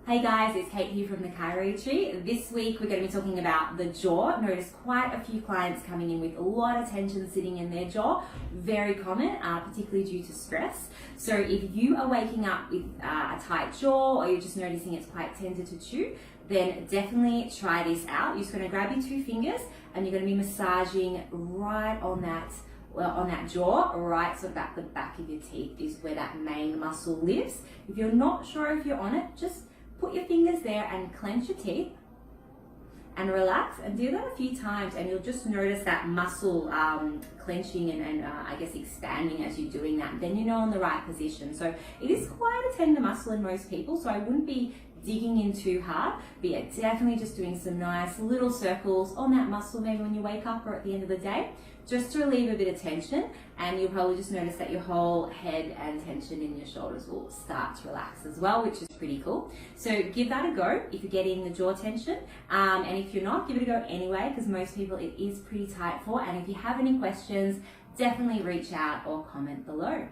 Hey guys, it's Kate here from the Chiro Retreat. This week we're going to be talking about the jaw. Notice quite a few clients coming in with a lot of tension sitting in their jaw. Very common, particularly due to stress. So if you are waking up with a tight jaw or you're just noticing it's quite tender to chew, then definitely try this out. You're just going to grab your two fingers and you're going to be massaging right on that jaw, right sort of at the back of your teeth is where that main muscle lives. If you're not sure if you're on it, just put your fingers there and clench your teeth and relax, and do that a few times and you'll just notice that muscle clenching and I guess expanding as you're doing that. Then you know in the right position. So it is quite a tender muscle in most people, so I wouldn't be digging in too hard, but yeah, definitely just doing some nice little circles on that muscle maybe when you wake up or at the end of the day, just to relieve a bit of tension. And you'll probably just notice that your whole head and tension in your shoulders will start to relax as well, which is pretty cool. So give that a go if you're getting the jaw tension, and if you're not, give it a go anyway, because most people it is pretty tight for. And if you have any questions, definitely reach out or comment below.